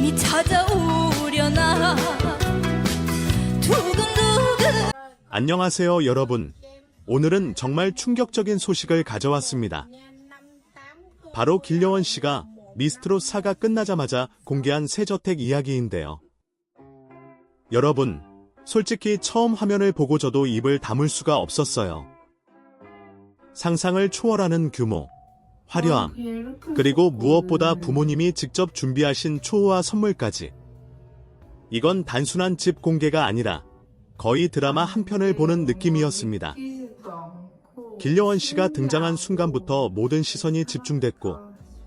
손님이 찾아오려나 두근두근. 안녕하세요 여러분. 오늘은 정말 충격적인 소식을 가져왔습니다. 바로 길려원 씨가 미스트롯 4가 끝나자마자 공개한 새 저택 이야기인데요. 여러분, 솔직히 처음 화면을 보고 저도 입을 다물 수가 없었어요. 상상을 초월하는 규모, 화려함, 그리고 무엇보다 부모님이 직접 준비하신 초호화 선물까지. 이건 단순한 집 공개가 아니라 거의 드라마 한 편을 보는 느낌이었습니다. 길려원 씨가 등장한 순간부터 모든 시선이 집중됐고,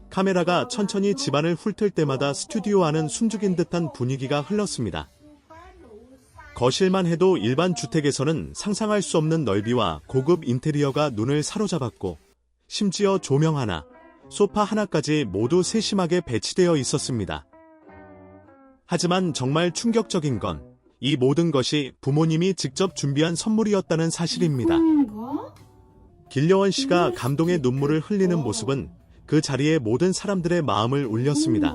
카메라가 천천히 집안을 훑을 때마다 스튜디오 안은 숨죽인 듯한 분위기가 흘렀습니다. 거실만 해도 일반 주택에서는 상상할 수 없는 넓이와 고급 인테리어가 눈을 사로잡았고, 심지어 조명 하나, 소파 하나까지 모두 세심하게 배치되어 있었습니다. 하지만 정말 충격적인 건 이 모든 것이 부모님이 직접 준비한 선물이었다는 사실입니다. 길려원 씨가 감동의 눈물을 흘리는 모습은 그 자리에 모든 사람들의 마음을 울렸습니다.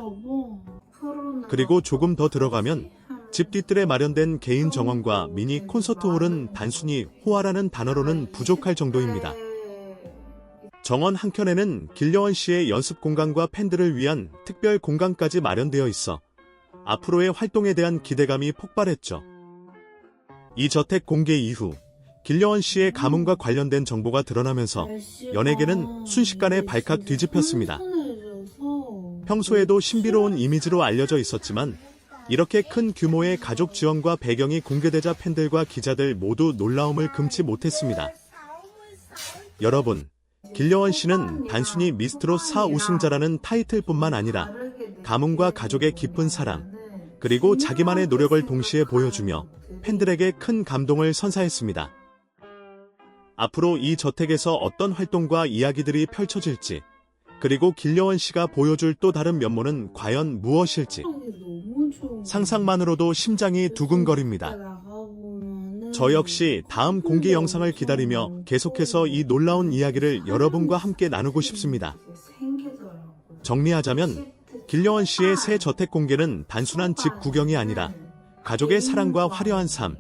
그리고 조금 더 들어가면 집 뒤뜰에 마련된 개인 정원과 미니 콘서트홀은 단순히 호화라는 단어로는 부족할 정도입니다. 정원 한켠에는 길려원 씨의 연습 공간과 팬들을 위한 특별 공간까지 마련되어 있어 앞으로의 활동에 대한 기대감이 폭발했죠. 이 저택 공개 이후 길려원 씨의 가문과 관련된 정보가 드러나면서 연예계는 순식간에 발칵 뒤집혔습니다. 평소에도 신비로운 이미지로 알려져 있었지만 이렇게 큰 규모의 가족 지원과 배경이 공개되자 팬들과 기자들 모두 놀라움을 금치 못했습니다. 여러분, 길려원 씨는 단순히 미스트롯 4 우승자라는 타이틀뿐만 아니라 가문과 가족의 깊은 사랑, 그리고 자기만의 노력을 동시에 보여주며 팬들에게 큰 감동을 선사했습니다. 앞으로 이 저택에서 어떤 활동과 이야기들이 펼쳐질지, 그리고 길려원 씨가 보여줄 또 다른 면모는 과연 무엇일지 상상만으로도 심장이 두근거립니다. 저 역시 다음 공개 영상을 기다리며 계속해서 이 놀라운 이야기를 여러분과 함께 나누고 싶습니다. 정리하자면 길려원 씨의 새 저택 공개는 단순한 집 구경이 아니라 가족의 사랑과 화려한 삶,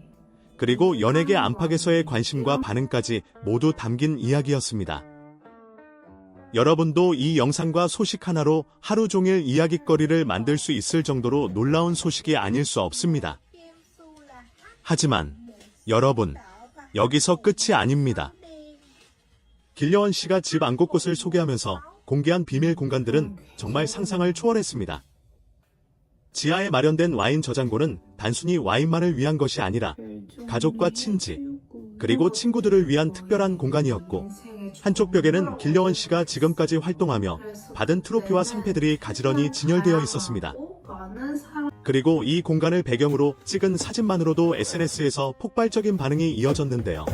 그리고 연예계 안팎에서의 관심과 반응까지 모두 담긴 이야기였습니다. 여러분도 이 영상과 소식 하나로 하루 종일 이야깃거리를 만들 수 있을 정도로 놀라운 소식이 아닐 수 없습니다. 하지만 여러분, 여기서 끝이 아닙니다. 길려원 씨가 집 안 곳곳을 소개하면서 공개한 비밀 공간들은 정말 상상을 초월했습니다. 지하에 마련된 와인 저장고는 단순히 와인만을 위한 것이 아니라 가족과 친지, 그리고 친구들을 위한 특별한 공간이었고, 한쪽 벽에는 길려원 씨가 지금까지 활동하며 받은 트로피와 상패들이 가지런히 진열되어 있었습니다. 그리고 이 공간을 배경으로 찍은 사진만으로도 SNS에서 폭발적인 반응이 이어졌는데요.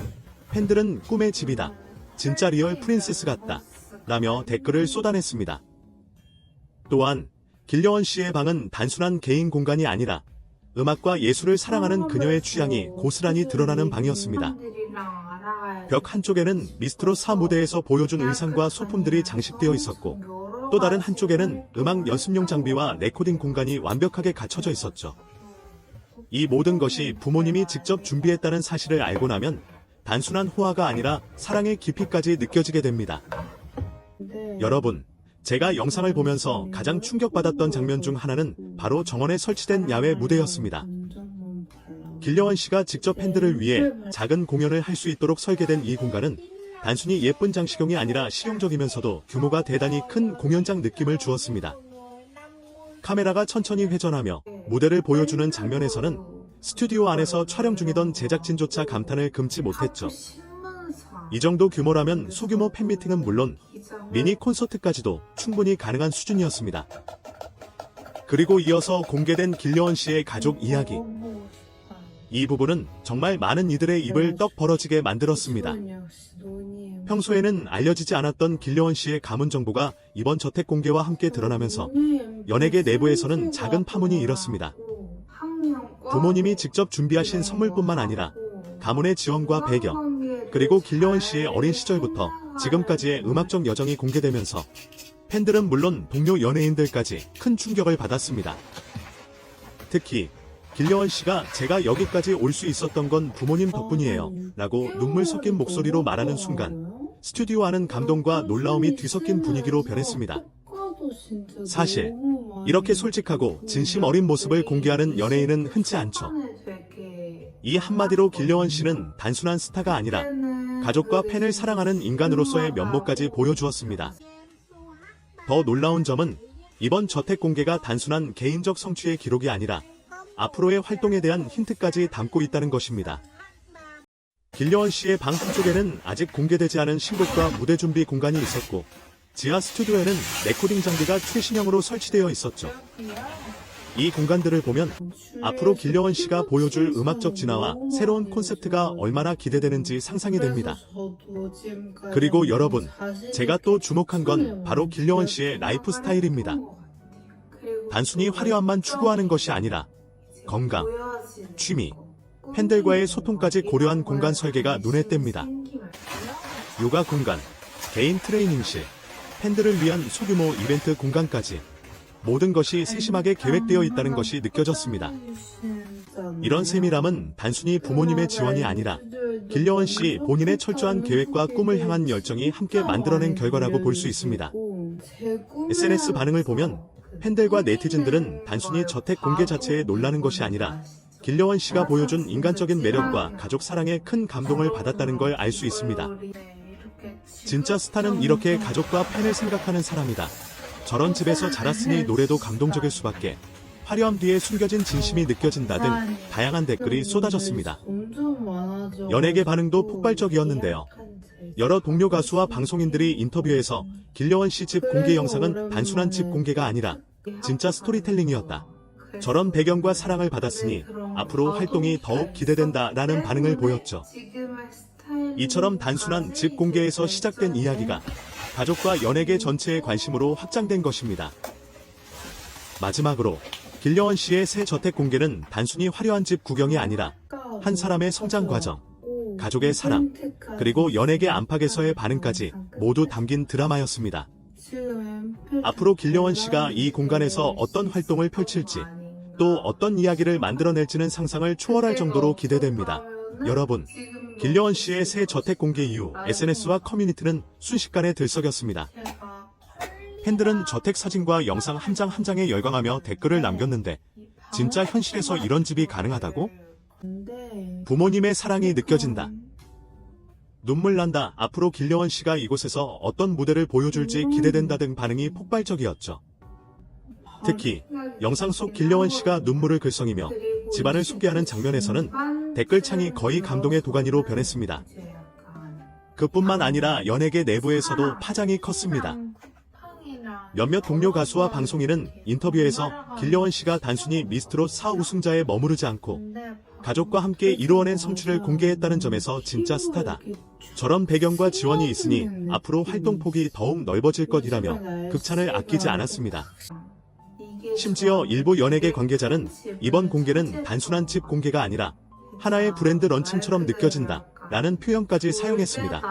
팬들은 꿈의 집이다, 진짜 리얼 프린세스 같다 라며 댓글을 쏟아냈습니다. 또한 길려원 씨의 방은 단순한 개인 공간이 아니라 음악과 예술을 사랑하는 그녀의 취향이 고스란히 드러나는 방이었습니다. 벽 한쪽에는 미스트롯 4 무대에서 보여준 의상과 소품들이 장식되어 있었고, 또 다른 한쪽에는 음악 연습용 장비와 레코딩 공간이 완벽하게 갖춰져 있었죠. 이 모든 것이 부모님이 직접 준비했다는 사실을 알고 나면 단순한 호화가 아니라 사랑의 깊이까지 느껴지게 됩니다. 여러분, 제가 영상을 보면서 가장 충격받았던 장면 중 하나는 바로 정원에 설치된 야외 무대였습니다. 길려원 씨가 직접 팬들을 위해 작은 공연을 할 수 있도록 설계된 이 공간은 단순히 예쁜 장식용이 아니라 실용적이면서도 규모가 대단히 큰 공연장 느낌을 주었습니다. 카메라가 천천히 회전하며 무대를 보여주는 장면에서는 스튜디오 안에서 촬영 중이던 제작진조차 감탄을 금치 못했죠. 이 정도 규모라면 소규모 팬미팅은 물론 미니 콘서트까지도 충분히 가능한 수준이었습니다. 그리고 이어서 공개된 길려원 씨의 가족 이야기. 이 부분은 정말 많은 이들의 입을 떡 벌어지게 만들었습니다. 평소에는 알려지지 않았던 길려원 씨의 가문 정보가 이번 저택 공개와 함께 드러나면서 연예계 내부에서는 작은 파문이 일었습니다. 부모님이 직접 준비하신 선물뿐만 아니라 가문의 지원과 배경, 그리고 길려원 씨의 어린 시절부터 지금까지의 음악적 여정이 공개되면서 팬들은 물론 동료 연예인들까지 큰 충격을 받았습니다. 특히 길려원 씨가 제가 여기까지 올 수 있었던 건 부모님 덕분이에요 라고 눈물 섞인 목소리로 말하는 순간 스튜디오 안은 감동과 놀라움이 뒤섞인 분위기로 변했습니다. 사실 이렇게 솔직하고 진심 어린 모습을 공개하는 연예인은 흔치 않죠. 이 한마디로 길려원 씨는 단순한 스타가 아니라 가족과 팬을 사랑하는 인간으로서의 면모까지 보여주었습니다. 더 놀라운 점은 이번 저택 공개가 단순한 개인적 성취의 기록이 아니라 앞으로의 활동에 대한 힌트까지 담고 있다는 것입니다. 길려원 씨의 방 한쪽에는 아직 공개되지 않은 신곡과 무대 준비 공간이 있었고 지하 스튜디오에는 레코딩 장비가 최신형으로 설치되어 있었죠. 이 공간들을 보면 앞으로 길려원 씨가 보여줄 음악적 진화와 새로운 콘셉트가 얼마나 기대되는지 상상이 됩니다. 그리고 여러분, 제가 또 주목한 건 바로 길려원 씨의 라이프 스타일입니다. 단순히 화려함만 추구하는 것이 아니라 건강, 취미, 팬들과의 소통까지 고려한 공간 설계가 눈에 띕니다. 요가 공간, 개인 트레이닝실, 팬들을 위한 소규모 이벤트 공간까지 모든 것이 세심하게 계획되어 있다는 것이 느껴졌습니다. 이런 세밀함은 단순히 부모님의 지원이 아니라 길려원 씨 본인의 철저한 계획과 꿈을 향한 열정이 함께 만들어낸 결과라고 볼 수 있습니다. SNS 반응을 보면 팬들과 네티즌들은 단순히 저택 공개 자체에 놀라는 것이 아니라 길려원 씨가 보여준 인간적인 매력과 가족 사랑에 큰 감동을 받았다는 걸 알 수 있습니다. 진짜 스타는 이렇게 가족과 팬을 생각하는 사람이다. 저런 집에서 자랐으니 노래도 감동적일 수밖에. 화려함 뒤에 숨겨진 진심이 느껴진다 등 다양한 댓글이 쏟아졌습니다. 연예계 반응도 폭발적이었는데요. 여러 동료 가수와 방송인들이 인터뷰에서 길려원 씨 집 공개 영상은 단순한 집 공개가 아니라 진짜 스토리텔링이었다. 저런 배경과 사랑을 받았으니 앞으로 활동이 더욱 기대된다 라는 반응을 보였죠. 이처럼 단순한 집 공개에서 시작된 이야기가 가족과 연예계 전체의 관심으로 확장된 것입니다. 마지막으로 길려원 씨의 새 저택 공개는 단순히 화려한 집 구경이 아니라 한 사람의 성장 과정, 가족의 사랑, 그리고 연예계 안팎에서의 반응까지 모두 담긴 드라마였습니다. 앞으로 길려원 씨가 이 공간에서 어떤 활동을 펼칠지, 또 어떤 이야기를 만들어낼지는 상상을 초월할 정도로 기대됩니다. 여러분, 길려원 씨의 새 저택 공개 이후 SNS와 커뮤니티는 순식간에 들썩였습니다. 팬들은 저택 사진과 영상 한 장 한 장에 열광하며 댓글을 남겼는데 진짜 현실에서 이런 집이 가능하다고? 부모님의 사랑이 느껴진다. 눈물 난다. 앞으로 길려원 씨가 이곳에서 어떤 무대를 보여줄지 기대된다 등 반응이 폭발적이었죠. 특히 영상 속 길려원 씨가 눈물을 글썽이며 집안을 소개하는 장면에서는 댓글창이 거의 감동의 도가니로 변했습니다. 그뿐만 아니라 연예계 내부에서도 파장이 컸습니다. 몇몇 동료 가수와 방송인은 인터뷰에서 길려원 씨가 단순히 미스트롯 4 우승자에 머무르지 않고 가족과 함께 이루어낸 성취를 공개했다는 점에서 진짜 스타다. 저런 배경과 지원이 있으니 앞으로 활동 폭이 더욱 넓어질 것이라며 극찬을 아끼지 않았습니다. 심지어 일부 연예계 관계자는 이번 공개는 단순한 집 공개가 아니라 하나의 브랜드 런칭처럼 느껴진다 라는 표현까지 사용했습니다.